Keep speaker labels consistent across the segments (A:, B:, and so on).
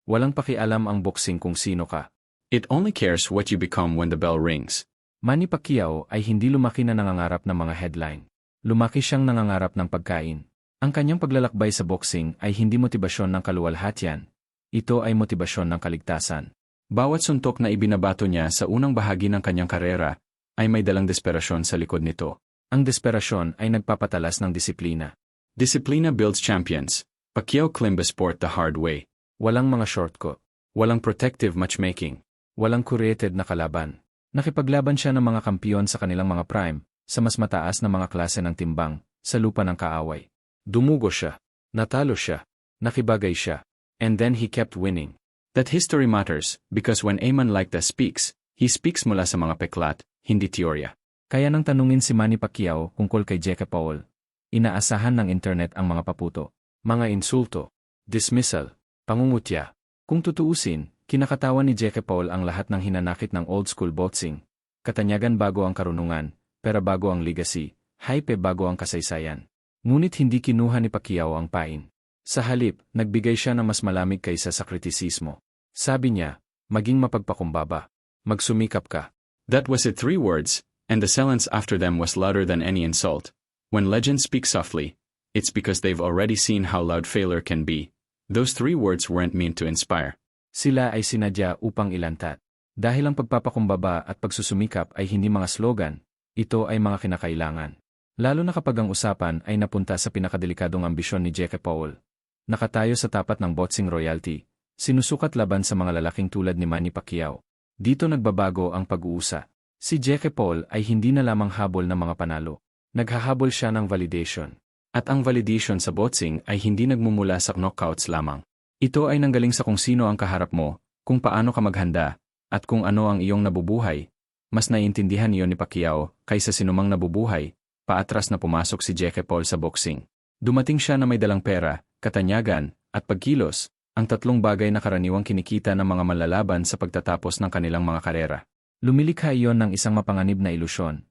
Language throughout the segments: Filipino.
A: Walang pakialam ang boxing kung sino ka.
B: It only cares what you become when the bell rings.
A: Manny Pacquiao ay hindi lumaki na nangangarap ng mga headline. Lumaki siyang nangangarap ng pagkain. Ang kanyang paglalakbay sa boxing ay hindi motibasyon ng kaluwalhatian. Ito ay motibasyon ng kaligtasan.
B: Bawat suntok na ibinabato niya sa unang bahagi ng kanyang karera ay may dalang desperasyon sa likod nito.
A: Ang desperasyon ay nagpapatalas ng disiplina.
B: Disiplina builds champions. Pacquiao climbed the sport the hard way.
A: Walang mga shortcut.
B: Walang protective matchmaking.
A: Walang curated na kalaban. Nakipaglaban siya ng mga kampiyon sa kanilang mga prime, sa mas mataas na mga klase ng timbang, sa lupa ng kaaway. Dumugo siya. Natalo siya. Nakibagay siya.
B: And then he kept winning. That history matters, because when a man like that speaks, he speaks mula sa mga peklat, hindi teorya.
A: Kaya nang tanungin si Manny Pacquiao tungkol kay Jake Paul, inaasahan ng internet ang mga paputo, mga insulto, dismissal, pangungutya. Kung tutuusin, kinakatawan ni Jake Paul ang lahat ng hinanakit ng old school boxing. Katanyagan bago ang karunungan, pera bago ang legacy, hype bago ang kasaysayan. Ngunit hindi kinuha ni Pacquiao ang pain. Sa halip, nagbigay siya ng mas malamig kaysa sa kritisismo. Sabi niya, maging mapagpakumbaba. Magsumikap ka.
B: That was it, 3 words. And the silence after them was louder than any insult. When legends speak softly, it's because they've already seen how loud failure can be. Those 3 words weren't meant to inspire.
A: Sila ay sinadya upang ilantat. Dahil ang pagpapakumbaba at pagsusumikap ay hindi mga slogan, ito ay mga kinakailangan. Lalo na kapag ang usapan ay napunta sa pinakadelikadong ambisyon ni Jake Paul. Nakatayo sa tapat ng boxing royalty, sinusukat laban sa mga lalaking tulad ni Manny Pacquiao. Dito nagbabago ang pag-uusa. Si Jake Paul ay hindi na lamang habol ng mga panalo. Naghahabol siya ng validation. At ang validation sa boxing ay hindi nagmumula sa knockouts lamang. Ito ay nanggaling sa kung sino ang kaharap mo, kung paano ka maghanda, at kung ano ang iyong nabubuhay. Mas naiintindihan iyon ni Pacquiao kaysa sinumang nabubuhay, paatras na pumasok si Jake Paul sa boxing. Dumating siya na may dalang pera, katanyagan, at pagkilos, ang 3 bagay na karaniwang kinikita ng mga manlalaban sa pagtatapos ng kanilang mga karera. Lumilikha iyon ng isang mapanganib na ilusyon.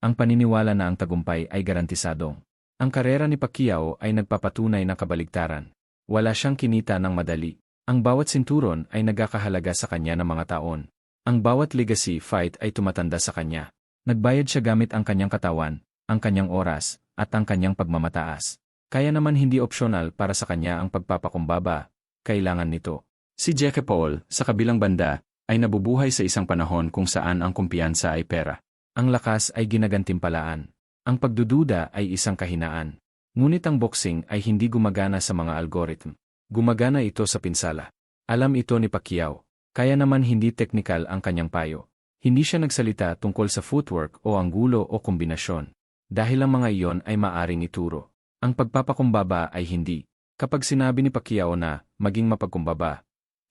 A: Ang paniniwala na ang tagumpay ay garantisadong. Ang karera ni Pacquiao ay nagpapatunay ng kabaligtaran. Wala siyang kinita ng madali. Ang bawat sinturon ay nagkakahalaga sa kanya ng mga taon. Ang bawat legacy fight ay tumatanda sa kanya. Nagbayad siya gamit ang kanyang katawan, ang kanyang oras, at ang kanyang pagmamataas. Kaya naman hindi opsyonal para sa kanya ang pagpapakumbaba. Kailangan nito. Si Jake Paul, sa kabilang banda, ay nabubuhay sa isang panahon kung saan ang kumpiyansa ay pera. Ang lakas ay ginagantimpalaan. Ang pagdududa ay isang kahinaan. Ngunit ang boxing ay hindi gumagana sa mga algorithm. Gumagana ito sa pinsala. Alam ito ni Pacquiao. Kaya naman hindi teknikal ang kanyang payo. Hindi siya nagsalita tungkol sa footwork o anggulo o kombinasyon. Dahil ang mga iyon ay maaring ituro. Ang pagpapakumbaba ay hindi. Kapag sinabi ni Pacquiao na maging mapagkumbaba,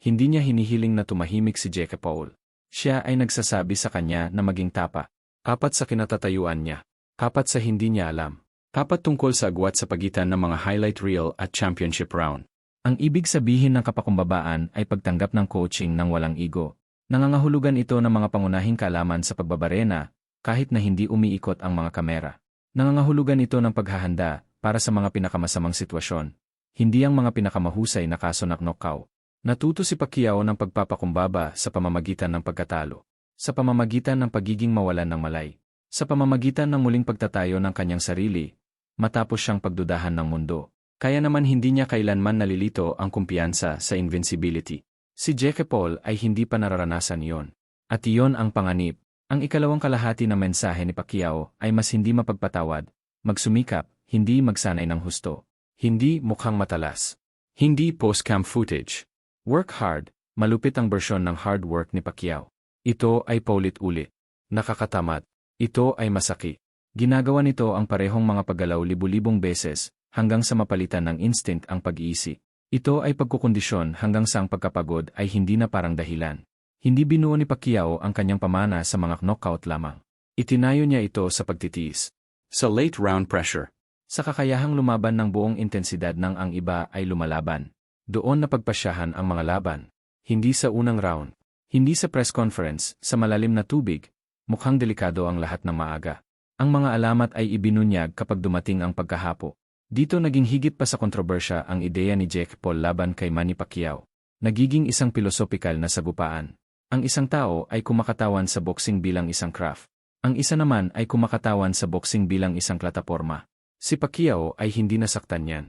A: hindi niya hinihiling na tumahimik si Jake Paul. Siya ay nagsasabi sa kanya na maging tapa. Kapat sa kinatatayuan niya. Kapat sa hindi niya alam. Kapat tungkol sa agwat sa pagitan ng mga highlight reel at championship round. Ang ibig sabihin ng kapakumbabaan ay pagtanggap ng coaching ng walang ego. Nangangahulugan ito ng mga pangunahing kaalaman sa pagbabarena, kahit na hindi umiikot ang mga kamera. Nangangahulugan ito ng paghahanda para sa mga pinakamasamang sitwasyon. Hindi ang mga pinakamahusay na kaso ng knockout. Natuto si Pacquiao ng pagpapakumbaba sa pamamagitan ng pagkatalo. Sa pamamagitan ng pagiging mawalan ng malay. Sa pamamagitan ng muling pagtatayo ng kanyang sarili, matapos siyang pagdudahan ng mundo. Kaya naman hindi niya kailanman nalilito ang kumpiyansa sa invincibility. Si Jake Paul ay hindi pa nararanasan iyon. At iyon ang panganib. Ang ikalawang kalahati ng mensahe ni Pacquiao ay mas hindi mapagpatawad, magsumikap, hindi magsanay ng husto. Hindi mukhang matalas. Hindi post-camp footage. Work hard, malupit ang bersyon ng hard work ni Pacquiao. Ito ay paulit-ulit. Nakakatamad. Ito ay masakit. Ginagawa nito ang parehong mga paggalaw libu-libong beses, hanggang sa mapalitan ng instinct ang pag-iisip. Ito ay pagkukondisyon hanggang sa ang pagkapagod ay hindi na parang dahilan. Hindi binuo ni Pacquiao ang kanyang pamana sa mga knockout lamang. Itinayo niya ito sa pagtitiis. Sa late round pressure. Sa kakayahang lumaban ng buong intensidad ng ang iba ay lumalaban. Doon napagpasyahan ang mga laban. Hindi sa unang round. Hindi sa press conference, sa malalim na tubig. Mukhang delikado ang lahat ng maaga. Ang mga alamat ay ibinunyag kapag dumating ang pagkahapo. Dito naging higit pa sa kontrobersya ang ideya ni Jake Paul laban kay Manny Pacquiao. Nagiging isang pilosopikal na sagupaan. Ang isang tao ay kumakatawan sa boxing bilang isang craft. Ang isa naman ay kumakatawan sa boxing bilang isang plataporma. Si Pacquiao ay hindi nasaktan yan.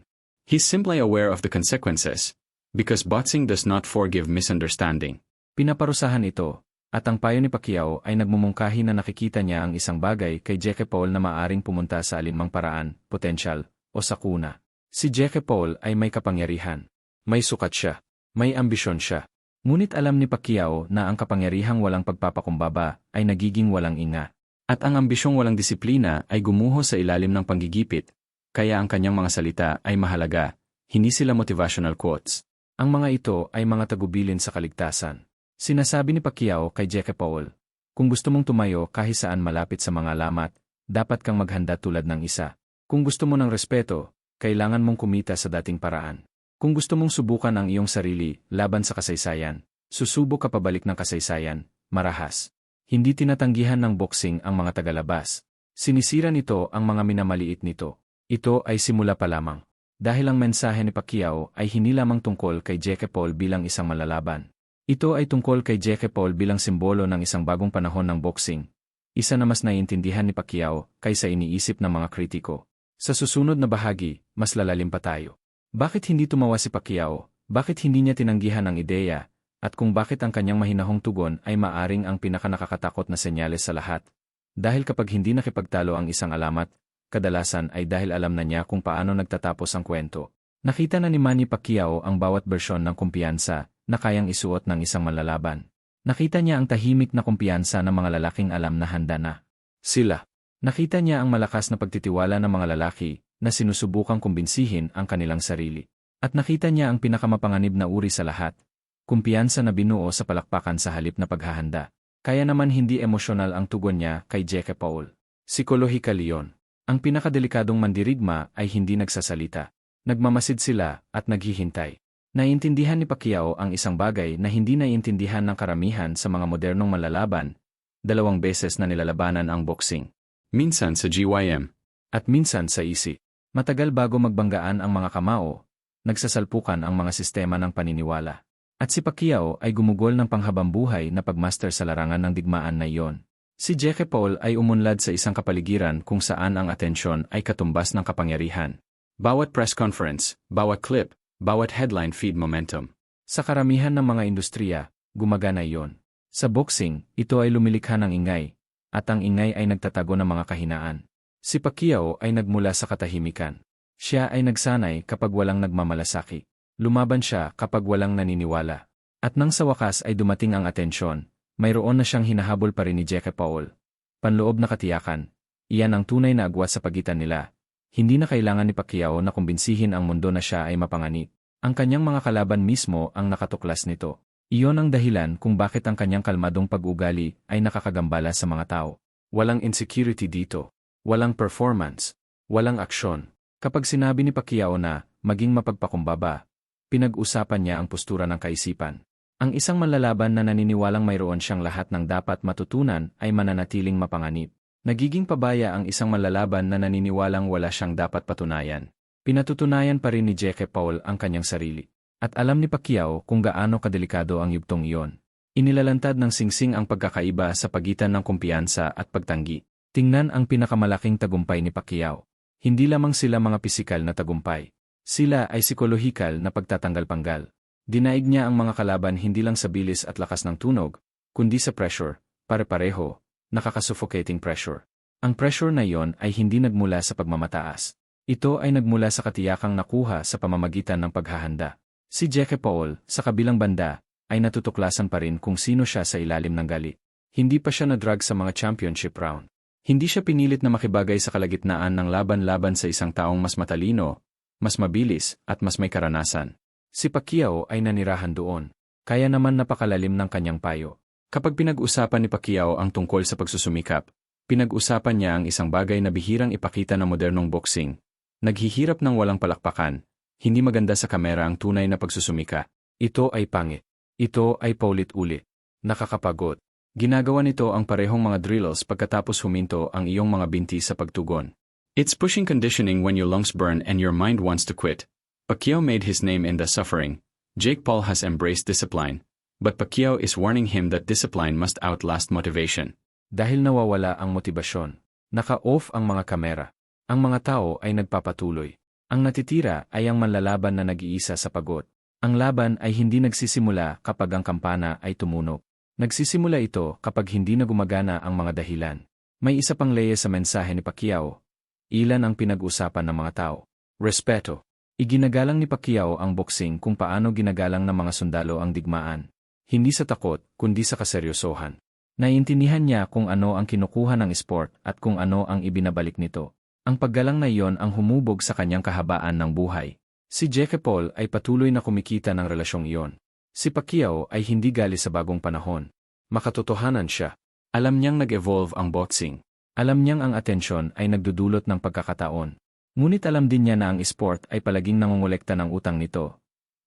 B: He's simply aware of the consequences, because boxing does not forgive misunderstanding.
A: Pinaparusahan ito, at ang payo ni Pacquiao ay nagmumungkahi na nakikita niya ang isang bagay kay Jake Paul na maaring pumunta sa alinmang paraan, potensyal, o sakuna. Si Jake Paul ay may kapangyarihan. May sukat siya. May ambisyon siya. Ngunit alam ni Pacquiao na ang kapangyarihang walang pagpapakumbaba ay nagiging walang inga. At ang ambisyong walang disiplina ay gumuho sa ilalim ng panggigipit, kaya ang kanyang mga salita ay mahalaga, hindi sila motivational quotes. Ang mga ito ay mga tagubilin sa kaligtasan. Sinasabi ni Pacquiao kay Jake Paul, kung gusto mong tumayo kahit saan malapit sa mga alamat, dapat kang maghanda tulad ng isa. Kung gusto mo ng respeto, kailangan mong kumita sa dating paraan. Kung gusto mong subukan ang iyong sarili laban sa kasaysayan, susubok ka pabalik ng kasaysayan, marahas. Hindi tinatanggihan ng boxing ang mga tagalabas. Sinisira nito ang mga minamaliit nito. Ito ay simula pa lamang. Dahil ang mensahe ni Pacquiao ay hindi lamang tungkol kay Jake Paul bilang isang malalaban. Ito ay tungkol kay Jake Paul bilang simbolo ng isang bagong panahon ng boxing. Isa na mas naiintindihan ni Pacquiao kaysa iniisip ng mga kritiko. Sa susunod na bahagi, mas lalalim pa tayo. Bakit hindi tumawa si Pacquiao? Bakit hindi niya tinanggihan ang ideya? At kung bakit ang kanyang mahinahong tugon ay maaring ang pinakanakakatakot na senyales sa lahat? Dahil kapag hindi nakipagtalo ang isang alamat, kadalasan ay dahil alam na niya kung paano nagtatapos ang kwento. Nakita na ni Manny Pacquiao ang bawat bersyon ng kumpiyansa na kayang isuot ng isang manlalaban. Nakita niya ang tahimik na kumpiyansa ng mga lalaking alam na handa na sila. Nakita niya ang malakas na pagtitiwala ng mga lalaki na sinusubukang kumbinsihin ang kanilang sarili. At nakita niya ang pinakamapanganib na uri sa lahat, kumpiyansa na binuo sa palakpakan sa halip na paghahanda. Kaya naman hindi emosyonal ang tugon niya kay Jake Paul. Psikolohikal iyon. Ang pinakadelikadong mandirigma ay hindi nagsasalita. Nagmamasid sila at naghihintay. Naiintindihan ni Pacquiao ang isang bagay na hindi naiintindihan ng karamihan sa mga modernong manlalaban. 2 beses na nilalabanan ang boxing.
B: Minsan sa GYM.
A: At minsan sa isi. Matagal bago magbanggaan ang mga kamao, nagsasalpukan ang mga sistema ng paniniwala. At si Pacquiao ay gumugol ng panghabambuhay na pagmaster sa larangan ng digmaan na iyon. Si Jake Paul ay umunlad sa isang kapaligiran kung saan ang atensyon ay katumbas ng kapangyarihan.
B: Bawat press conference, bawat clip, bawat headline feed momentum.
A: Sa karamihan ng mga industriya, gumagana iyon. Sa boxing, ito ay lumilikha ng ingay, at ang ingay ay nagtatago ng mga kahinaan. Si Pacquiao ay nagmula sa katahimikan. Siya ay nagsanay kapag walang nagmamalasaki. Lumaban siya kapag walang naniniwala. At nang sa wakas ay dumating ang atensyon, mayroon na siyang hinahabol pa rin ni Jake Paul. Panloob na katiyakan. Iyan ang tunay na agwat sa pagitan nila. Hindi na kailangan ni Pacquiao na kumbinsihin ang mundo na siya ay mapanganib. Ang kanyang mga kalaban mismo ang nakatuklas nito. Iyon ang dahilan kung bakit ang kanyang kalmadong pag-ugali ay nakakagambala sa mga tao. Walang insecurity dito. Walang performance, walang aksyon. Kapag sinabi ni Pacquiao na maging mapagpakumbaba, pinag-usapan niya ang postura ng kaisipan. Ang isang manlalaban na naniniwalang mayroon siyang lahat ng dapat matutunan ay mananatiling mapanganib. Nagiging pabaya ang isang manlalaban na naniniwalang wala siyang dapat patunayan. Pinatutunayan pa rin ni Jake Paul ang kanyang sarili. At alam ni Pacquiao kung gaano kadelikado ang yugtong iyon. Inilalantad ng singsing ang pagkakaiba sa pagitan ng kumpiyansa at pagtanggi. Tingnan ang pinakamalaking tagumpay ni Pacquiao. Hindi lamang sila mga pisikal na tagumpay. Sila ay psikolohikal na pagtatanggal-panggal. Dinaig niya ang mga kalaban hindi lang sa bilis at lakas ng tunog, kundi sa pressure, pare-pareho, nakakasuffocating pressure. Ang pressure na iyon ay hindi nagmula sa pagmamataas. Ito ay nagmula sa katiyakang nakuha sa pamamagitan ng paghahanda. Si Jake Paul, sa kabilang banda, ay natutuklasan pa rin kung sino siya sa ilalim ng galit. Hindi pa siya na-drug sa mga championship round. Hindi siya pinilit na makibagay sa kalagitnaan ng laban-laban sa isang taong mas matalino, mas mabilis, at mas may karanasan. Si Pacquiao ay nanirahan doon. Kaya naman napakalalim ng kanyang payo. Kapag pinag-usapan ni Pacquiao ang tungkol sa pagsusumikap, pinag-usapan niya ang isang bagay na bihirang ipakita ng modernong boxing. Naghihirap ng walang palakpakan, hindi maganda sa kamera ang tunay na pagsusumika. Ito ay pangit. Ito ay paulit-ulit. Nakakapagod. Ginagawa nito ang parehong mga drills pagkatapos huminto ang iyong mga binti sa pagtugon.
B: It's pushing conditioning when your lungs burn and your mind wants to quit. Pacquiao made his name in the suffering, Jake Paul has embraced discipline, but Pacquiao is warning him that discipline must outlast motivation.
A: Dahil nawawala ang motibasyon, naka-off ang mga kamera. Ang mga tao ay nagpapatuloy. Ang natitira ay ang manlalaban na nag-iisa sa pagod. Ang laban ay hindi nagsisimula kapag ang kampana ay tumunog. Nagsisimula ito kapag hindi na gumagana ang mga dahilan. May isa pang leya sa mensahe ni Pacquiao. Ilan ang pinag-usapan ng mga tao? Respeto. Iginagalang ni Pacquiao ang boxing kung paano ginagalang ng mga sundalo ang digmaan. Hindi sa takot, kundi sa kaseryosohan. Naiintindihan niya kung ano ang kinukuha ng sport at kung ano ang ibinabalik nito. Ang paggalang na iyon ang humubog sa kanyang kahabaan ng buhay. Si Jake Paul ay patuloy na kumikita ng relasyong iyon. Si Pacquiao ay hindi gali sa bagong panahon. Makatotohanan siya. Alam niyang nag-evolve ang boxing. Alam niyang ang atensyon ay nagdudulot ng pagkakataon. Ngunit alam din niya na ang sport ay palaging nangongolekta ng utang nito.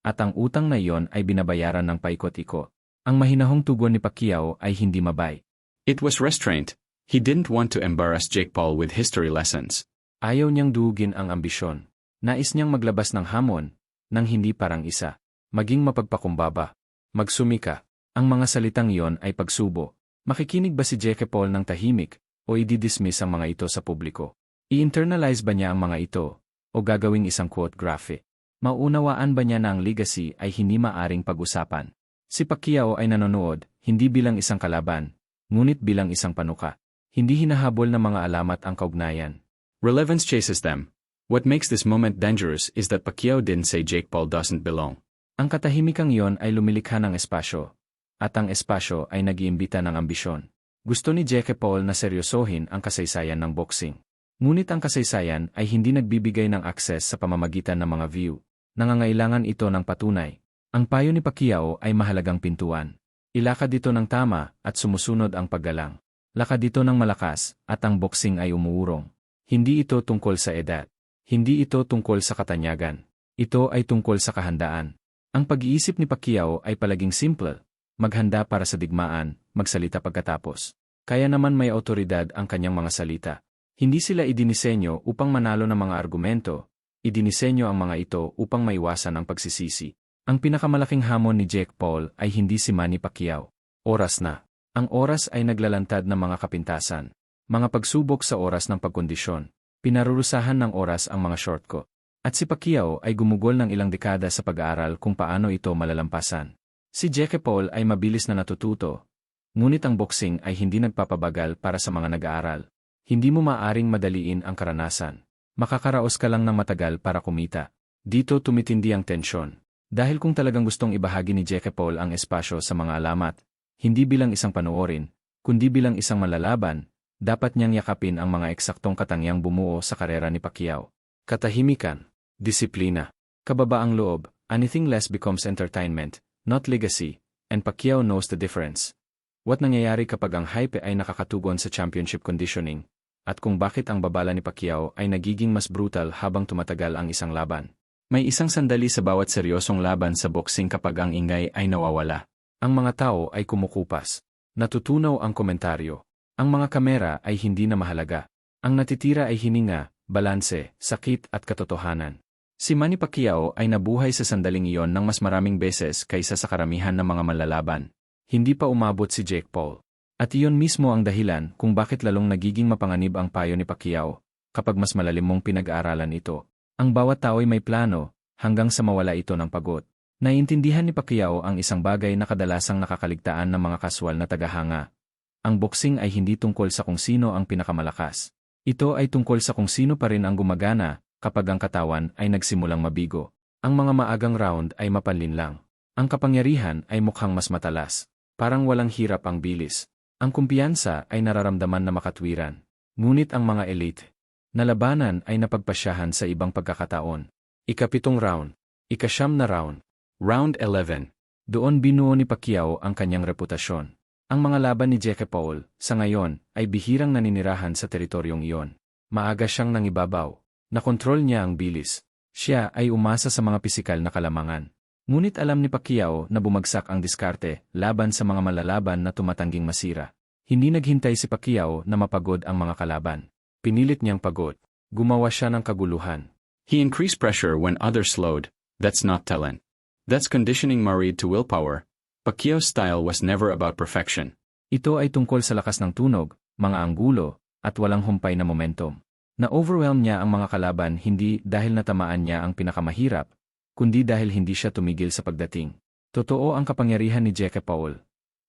A: At ang utang na iyon ay binabayaran ng paikot-ikot. Ang mahinahong tugon ni Pacquiao ay hindi mabay.
B: It was restraint. He didn't want to embarrass Jake Paul with history lessons.
A: Ayaw niyang duugin ang ambisyon. Nais niyang maglabas ng hamon, nang hindi parang isa. Maging mapagpakumbaba. Magsumika. Ang mga salitang iyon ay pagsubo. Makikinig ba si Jake Paul ng tahimik, o i-dismiss ang mga ito sa publiko? I-internalize ba niya ang mga ito, o gagawing isang quote graphic? Maunawaan ba niya na ang legacy ay hindi maaring pag-usapan? Si Pacquiao ay nanonood, hindi bilang isang kalaban, ngunit bilang isang panuka. Hindi hinahabol ng mga alamat ang kaugnayan.
B: Relevance chases them. What makes this moment dangerous is that Pacquiao didn't say Jake Paul doesn't belong.
A: Ang katahimikang iyon ay lumilikha ng espasyo, at ang espasyo ay nag-iimbita ng ambisyon. Gusto ni Jake Paul na seryosohin ang kasaysayan ng boxing. Ngunit ang kasaysayan ay hindi nagbibigay ng akses sa pamamagitan ng mga view. Nangangailangan ito ng patunay. Ang payo ni Pacquiao ay mahalagang pintuan. Ilakad dito ng tama at sumusunod ang paggalang. Lakad dito ng malakas at ang boxing ay umuurong. Hindi ito tungkol sa edad. Hindi ito tungkol sa katanyagan. Ito ay tungkol sa kahandaan. Ang pag-iisip ni Pacquiao ay palaging simple. Maghanda para sa digmaan, magsalita pagkatapos. Kaya naman may awtoridad ang kanyang mga salita. Hindi sila idinisenyo upang manalo ng mga argumento. Idinisenyo ang mga ito upang maiwasan ang pagsisisi. Ang pinakamalaking hamon ni Jake Paul ay hindi si Manny Pacquiao. Oras na. Ang oras ay naglalantad ng mga kapintasan. Mga pagsubok sa oras ng pagkondisyon. Pinarurusahan ng oras ang mga shortcut. At si Pacquiao ay gumugol ng ilang dekada sa pag-aaral kung paano ito malalampasan. Si Jake Paul ay mabilis na natututo. Ngunit ang boxing ay hindi nagpapabagal para sa mga nag-aaral. Hindi mo maaring madaliin ang karanasan. Makakaraos ka lang ng matagal para kumita. Dito tumitindi ang tensyon. Dahil kung talagang gustong ibahagi ni Jake Paul ang espasyo sa mga alamat, hindi bilang isang panoorin, kundi bilang isang malalaban, dapat niyang yakapin ang mga eksaktong katangiang bumuo sa karera ni Pacquiao. Katahimikan, disiplina, kababaang loob, anything less becomes entertainment, not legacy, and Pacquiao knows the difference. What nangyayari kapag ang hype ay nakakatugon sa championship conditioning, at kung bakit ang babala ni Pacquiao ay nagiging mas brutal habang tumatagal ang isang laban. May isang sandali sa bawat seryosong laban sa boxing kapag ang ingay ay nawawala. Ang mga tao ay kumukupas. Natutunaw ang komentaryo. Ang mga kamera ay hindi na mahalaga. Ang natitira ay hininga, balanse, sakit at katotohanan. Si Manny Pacquiao ay nabuhay sa sandaling iyon ng mas maraming beses kaysa sa karamihan ng mga manlalaban. Hindi pa umabot si Jake Paul. At iyon mismo ang dahilan kung bakit lalong nagiging mapanganib ang payo ni Pacquiao kapag mas malalim mong pinag-aaralan ito. Ang bawat tao ay may plano, hanggang sa mawala ito ng pagod. Naiintindihan ni Pacquiao ang isang bagay na kadalasang nakakaligtaan ng mga kaswal na tagahanga. Ang boxing ay hindi tungkol sa kung sino ang pinakamalakas. Ito ay tungkol sa kung sino pa rin ang gumagana kapag ang katawan ay nagsimulang mabigo. Ang mga maagang round ay mapanlinlang. Ang kapangyarihan ay mukhang mas matalas. Parang walang hirap ang bilis. Ang kumpiyansa ay nararamdaman na makatwiran. Ngunit ang mga elite na labanan ay napagpasyahan sa ibang pagkakataon. Ikapitong round. Ikasyam na round. Round 11. Doon binuo ni Pacquiao ang kanyang reputasyon. Ang mga laban ni Jake Paul, sa ngayon, ay bihirang naninirahan sa teritoryong iyon. Maaga siyang nangibabaw. Nakontrol niya ang bilis. Siya ay umasa sa mga pisikal na kalamangan. Ngunit alam ni Pacquiao na bumagsak ang diskarte laban sa mga malalaban na tumatangging masira. Hindi naghintay si Pacquiao na mapagod ang mga kalaban. Pinilit niyang pagod. Gumawa siya ng kaguluhan.
B: He increased pressure when others slowed. That's not talent. That's conditioning married to willpower. Pacquiao's style was never about perfection.
A: Ito ay tungkol sa lakas ng tunog, mga anggulo, at walang humpay na momentum. Na-overwhelm niya ang mga kalaban hindi dahil natamaan niya ang pinakamahirap, kundi dahil hindi siya tumigil sa pagdating. Totoo ang kapangyarihan ni Jake Paul.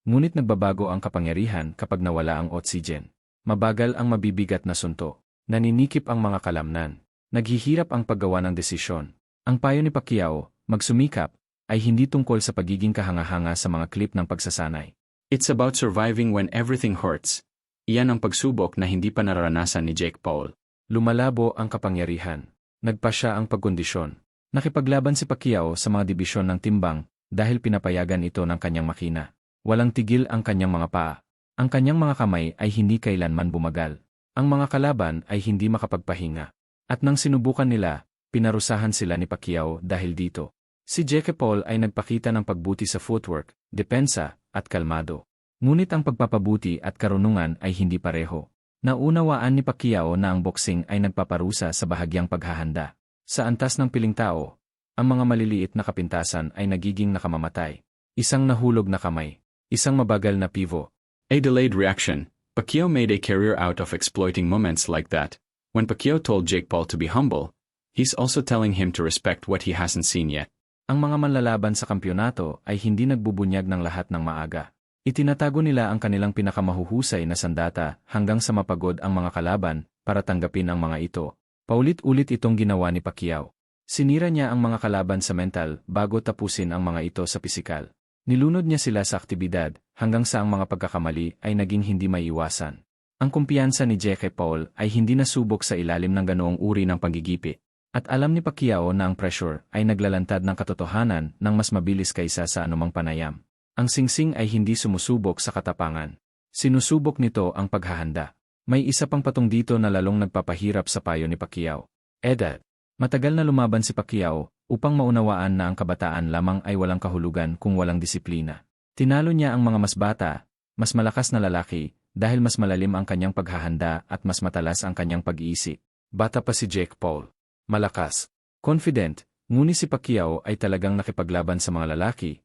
A: Ngunit nagbabago ang kapangyarihan kapag nawala ang oxygen. Mabagal ang mabibigat na sunto. Naninikip ang mga kalamnan. Naghihirap ang paggawa ng desisyon. Ang payo ni Pacquiao, magsumikap, ay hindi tungkol sa pagiging kahanga-hanga sa mga klip ng pagsasanay.
B: It's about surviving when everything hurts. Iyan ang pagsubok na hindi pa nararanasan ni Jake Paul.
A: Lumalabo ang kapangyarihan. Nagpa siya ang pagkondisyon. Nakipaglaban si Pacquiao sa mga dibisyon ng timbang dahil pinapayagan ito ng kanyang makina. Walang tigil ang kanyang mga paa. Ang kanyang mga kamay ay hindi kailanman bumagal. Ang mga kalaban ay hindi makapagpahinga. At nang sinubukan nila, pinarusahan sila ni Pacquiao dahil dito. Si Jake Paul ay nagpakita ng pagbuti sa footwork, depensa, at kalmado. Ngunit ang pagpapabuti at karunungan ay hindi pareho. Naunawaan ni Pacquiao na ang boxing ay nagpaparusa sa bahagyang paghahanda. Sa antas ng piling tao, ang mga maliliit na kapintasan ay nagiging nakamamatay. Isang nahulog na kamay, isang mabagal na pivo.
B: A delayed reaction. Pacquiao made a career out of exploiting moments like that. When Pacquiao told Jake Paul to be humble, he's also telling him to respect what he hasn't seen yet.
A: Ang mga manlalaban sa kampyonato ay hindi nagbubunyag ng lahat ng maaga. Itinatago nila ang kanilang pinakamahuhusay na sandata hanggang sa mapagod ang mga kalaban para tanggapin ang mga ito. Paulit-ulit itong ginawa ni Pacquiao. Sinira niya ang mga kalaban sa mental bago tapusin ang mga ito sa pisikal. Nilunod niya sila sa aktibidad hanggang sa ang mga pagkakamali ay naging hindi maiiwasan. Ang kumpiyansa ni Jake Paul ay hindi nasubok sa ilalim ng ganoong uri ng panggigipi. At alam ni Pacquiao na ang pressure ay naglalantad ng katotohanan ng mas mabilis kaysa sa anumang panayam. Ang singsing ay hindi sumusubok sa katapangan. Sinusubok nito ang paghahanda. May isa pang patong dito na lalong nagpapahirap sa payo ni Pacquiao. Edad. Matagal na lumaban si Pacquiao upang maunawaan na ang kabataan lamang ay walang kahulugan kung walang disiplina. Tinalo niya ang mga mas bata, mas malakas na lalaki dahil mas malalim ang kanyang paghahanda at mas matalas ang kanyang pag-iisip. Bata pa si Jake Paul. Malakas. Confident, ngunit si Pacquiao ay talagang nakipaglaban sa mga lalaki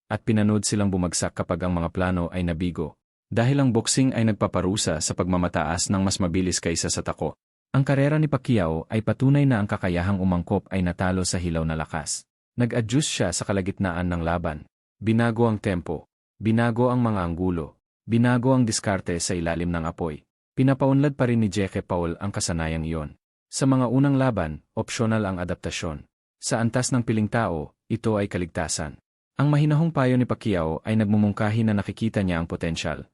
A: at pinanood silang bumagsak kapag ang mga plano ay nabigo. Dahil ang boxing ay nagpaparusa sa pagmamataas ng mas mabilis kaysa sa tako. Ang karera ni Pacquiao ay patunay na ang kakayahang umangkop ay natalo sa hilaw na lakas. Nag-adjust siya sa kalagitnaan ng laban. Binago ang tempo. Binago ang mga anggulo. Binago ang diskarte sa ilalim ng apoy. Pinapaunlad pa rin ni Jake Paul ang kasanayang iyon. Sa mga unang laban, opsyonal ang adaptasyon. Sa antas ng piling tao, ito ay kaligtasan. Ang mahinahong payo ni Pacquiao ay nagmumungkahi na nakikita niya ang potensyal.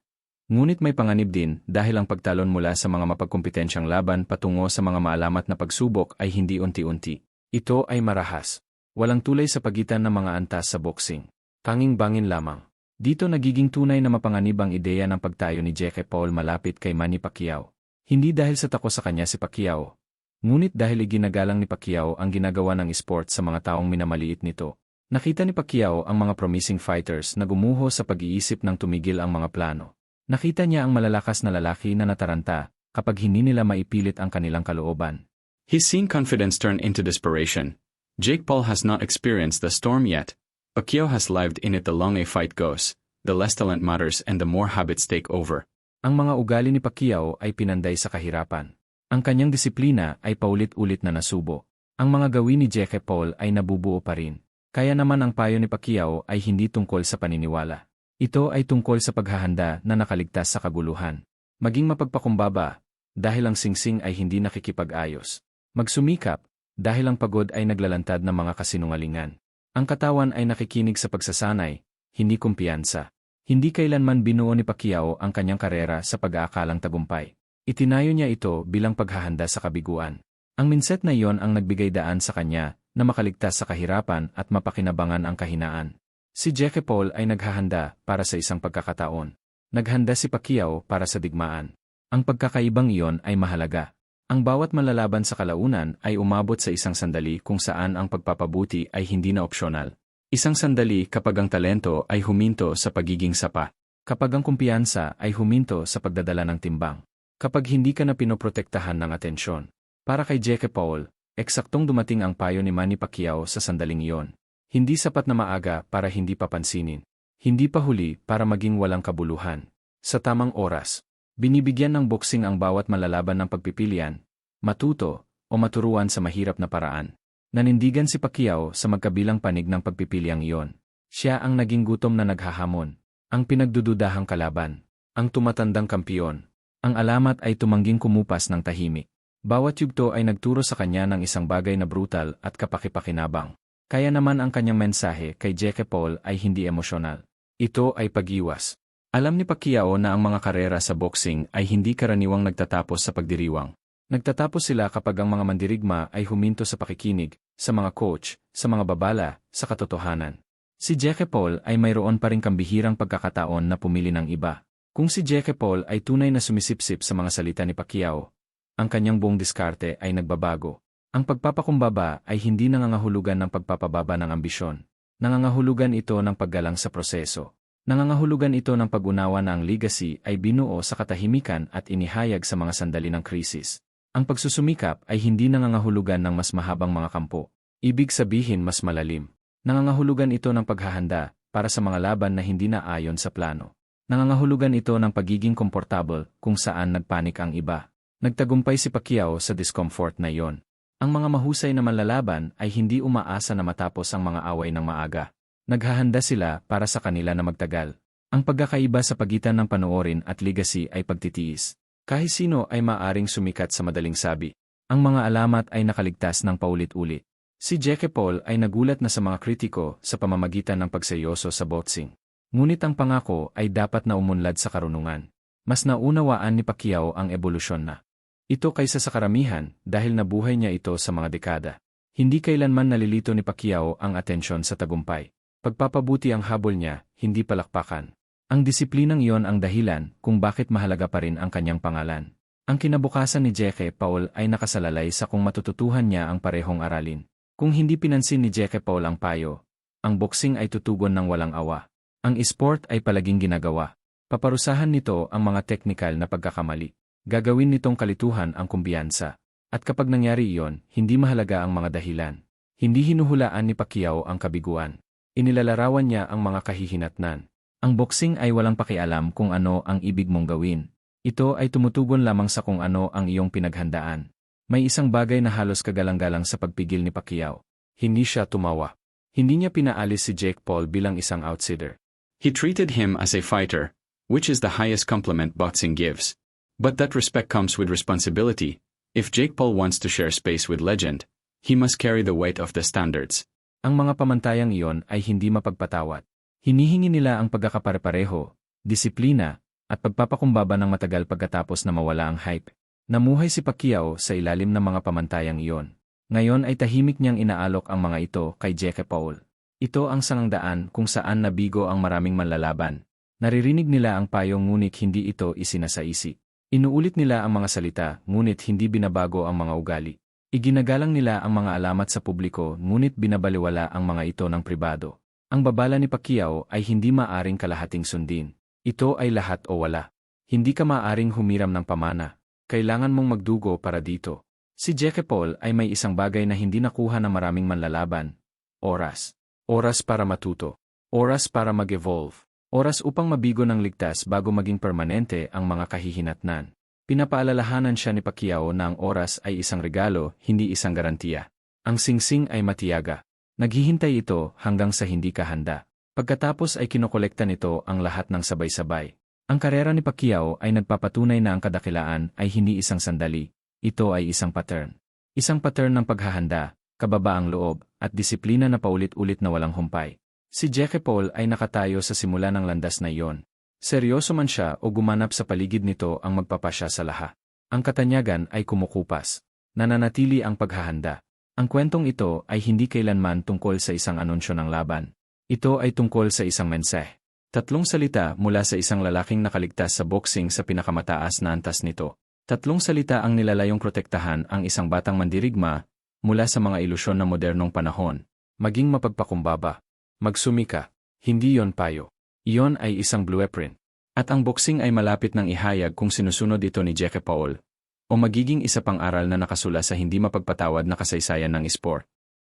A: Ngunit may panganib din dahil ang pagtalon mula sa mga mapagkompetensyang laban patungo sa mga maalamat na pagsubok ay hindi unti-unti. Ito ay marahas. Walang tulay sa pagitan ng mga antas sa boxing. Tanging bangin lamang. Dito nagiging tunay na mapanganib ang ideya ng pagtayo ni Jake Paul malapit kay Manny Pacquiao. Hindi dahil sa tako sa kanya si Pacquiao, ngunit dahil iginagalang ni Pacquiao ang ginagawa ng esport sa mga taong minamaliit nito. Nakita ni Pacquiao ang mga promising fighters na gumuho sa pag-iisip ng tumigil ang mga plano. Nakita niya ang malalakas na lalaki na nataranta kapag hindi nila maipilit ang kanilang kalooban.
B: He's seen confidence turn into desperation. Jake Paul has not experienced the storm yet. Pacquiao has lived in it. The long a fight goes, the less talent matters and the more habits take over.
A: Ang mga ugali ni Pacquiao ay pinanday sa kahirapan. Ang kanyang disiplina ay paulit-ulit na nasubo. Ang mga gawin ni Jake Paul ay nabubuo pa rin. Kaya naman ang payo ni Pacquiao ay hindi tungkol sa paniniwala. Ito ay tungkol sa paghahanda na nakaligtas sa kaguluhan. Maging mapagpakumbaba, dahil ang singsing ay hindi nakikipag-ayos. Magsumikap, dahil ang pagod ay naglalantad ng mga kasinungalingan. Ang katawan ay nakikinig sa pagsasanay, hindi kumpiyansa. Hindi kailanman binuo ni Pacquiao ang kanyang karera sa pag-aakalang tagumpay. Itinayo niya ito bilang paghahanda sa kabiguan. Ang mindset na iyon ang nagbigay daan sa kanya na makaligtas sa kahirapan at mapakinabangan ang kahinaan. Si Jake Paul ay naghahanda para sa isang pagkakataon. Naghanda si Pacquiao para sa digmaan. Ang pagkakaibang iyon ay mahalaga. Ang bawat malalaban sa kalaunan ay umabot sa isang sandali kung saan ang pagpapabuti ay hindi na opsyonal. Isang sandali kapag ang talento ay huminto sa pagiging sapa. Kapag ang kumpiyansa ay huminto sa pagdadala ng timbang. Kapag hindi ka na pinoprotektahan ng atensyon. Para kay Jake Paul, eksaktong dumating ang payo ni Manny Pacquiao sa sandaling iyon. Hindi sapat na maaga para hindi papansinin. Hindi pa huli para maging walang kabuluhan. Sa tamang oras, binibigyan ng boxing ang bawat malalaban ng pagpipilian, matuto, o maturuan sa mahirap na paraan. Nanindigan si Pacquiao sa magkabilang panig ng pagpipiliang iyon. Siya ang naging gutom na naghahamon, ang pinagdududahang kalaban, ang tumatandang kampiyon. Ang alamat ay tumangging kumupas ng tahimik. Bawat yugto ay nagturo sa kanya ng isang bagay na brutal at kapakipakinabang. Kaya naman ang kanyang mensahe kay Jake Paul ay hindi emosyonal. Ito ay pag-iwas. Alam ni Pacquiao na ang mga karera sa boxing ay hindi karaniwang nagtatapos sa pagdiriwang. Nagtatapos sila kapag ang mga mandirigma ay huminto sa pakikinig, sa mga coach, sa mga babala, sa katotohanan. Si Jake Paul ay mayroon pa ring kambihirang pagkakataon na pumili ng iba. Kung si Jake Paul ay tunay na sumisipsip sa mga salita ni Pacquiao, ang kanyang buong diskarte ay nagbabago. Ang pagpapakumbaba ay hindi nangangahulugan ng pagpapababa ng ambisyon. Nangangahulugan ito ng paggalang sa proseso. Nangangahulugan ito ng pag-unawa na ang legacy ay binuo sa katahimikan at inihayag sa mga sandali ng krisis. Ang pagsusumikap ay hindi nangangahulugan ng mas mahabang mga kampo. Ibig sabihin mas malalim. Nangangahulugan ito ng paghahanda para sa mga laban na hindi na ayon sa plano. Nangangahulugan ito ng pagiging komportable kung saan nagpanik ang iba. Nagtagumpay si Pacquiao sa discomfort na iyon. Ang mga mahusay na manlalaban ay hindi umaasa na matapos ang mga away ng maaga. Naghahanda sila para sa kanila na magtagal. Ang pagkakaiba sa pagitan ng panoorin at legacy ay pagtitiis. Kahit sino ay maaring sumikat sa madaling sabi. Ang mga alamat ay nakaligtas ng paulit-ulit. Si Jake Paul ay nagulat na sa mga kritiko sa pamamagitan ng pagseryoso sa boxing. Ngunit ang pangako ay dapat na umunlad sa karunungan. Mas naunawaan ni Pacquiao ang ebolusyon na ito kaysa sa karamihan dahil nabuhay niya ito sa mga dekada. Hindi kailanman nalilito ni Pacquiao ang atensyon sa tagumpay. Pagpapabuti ang habol niya, hindi palakpakan. Ang disiplinang iyon ang dahilan kung bakit mahalaga pa rin ang kanyang pangalan. Ang kinabukasan ni Jake Paul ay nakasalalay sa kung matututuhan niya ang parehong aralin. Kung hindi pinansin ni Jake Paul ang payo, ang boxing ay tutugon ng walang awa. Ang esport ay palaging ginagawa. Paparusahan nito ang mga teknikal na pagkakamali. Gagawin nitong kalituhan ang kumbiyansa. At kapag nangyari iyon, hindi mahalaga ang mga dahilan. Hindi hinuhulaan ni Pacquiao ang kabiguan. Inilalarawan niya ang mga kahihinatnan. Ang boxing ay walang pakialam kung ano ang ibig mong gawin. Ito ay tumutugon lamang sa kung ano ang iyong pinaghandaan. May isang bagay na halos kagalang-galang sa pagpigil ni Pacquiao. Hindi siya tumawa. Hindi niya pinaalis si Jake Paul bilang isang outsider.
B: He treated him as a fighter, which is the highest compliment boxing gives. But that respect comes with responsibility. If Jake Paul wants to share space with legend, he must carry the weight of the standards.
A: Ang mga pamantayang iyon ay hindi mapagpatawad. Hinihingi nila ang pagkakapare-pareho, disiplina, at pagpapakumbaba ng matagal pagkatapos na mawala ang hype. Namuhay si Pacquiao sa ilalim ng mga pamantayang iyon. Ngayon ay tahimik niyang inaalok ang mga ito kay Jake Paul. Ito ang sangandaan kung saan nabigo ang maraming manlalaban. Naririnig nila ang payong ngunit hindi ito isinasaisip. Inuulit nila ang mga salita, ngunit hindi binabago ang mga ugali. Iginagalang nila ang mga alamat sa publiko, ngunit binabaliwala ang mga ito ng pribado. Ang babala ni Pacquiao ay hindi maaring kalahating sundin. Ito ay lahat o wala. Hindi ka maaring humiram ng pamana. Kailangan mong magdugo para dito. Si Jake Paul ay may isang bagay na hindi nakuha ng maraming manlalaban. Oras. Oras para matuto. Oras para mag-evolve. Oras upang mabigo ng ligtas bago maging permanente ang mga kahihinatnan. Pinapaalalahanan siya ni Pacquiao na ang oras ay isang regalo, hindi isang garantiya. Ang singsing ay matiyaga. Naghihintay ito hanggang sa hindi ka handa. Pagkatapos ay kinokolekta nito ang lahat ng sabay-sabay. Ang karera ni Pacquiao ay nagpapatunay na ang kadakilaan ay hindi isang sandali. Ito ay isang pattern. Isang pattern ng paghahanda, kababaang loob, at disiplina na paulit-ulit na walang humpay. Si Jake Paul ay nakatayo sa simula ng landas na iyon. Seryoso man siya o gumanap sa paligid nito ang magpapasya sa lahat. Ang katanyagan ay kumukupas. Nananatili ang paghahanda. Ang kwentong ito ay hindi kailanman tungkol sa isang anunsyo ng laban. Ito ay tungkol sa isang mensahe. 3 salita mula sa isang lalaking nakaligtas sa boxing sa pinakamataas na antas nito. 3 salita ang nilalayong protektahan ang isang batang mandirigma mula sa mga ilusyon ng modernong panahon. Maging mapagpakumbaba. Magsumika. Hindi yon payo. Iyon ay isang blueprint. At ang boxing ay malapit ng ihayag kung sinusunod ito ni Jake Paul o magiging isa pang aral na nakasula sa hindi mapagpatawad na kasaysayan ng esport.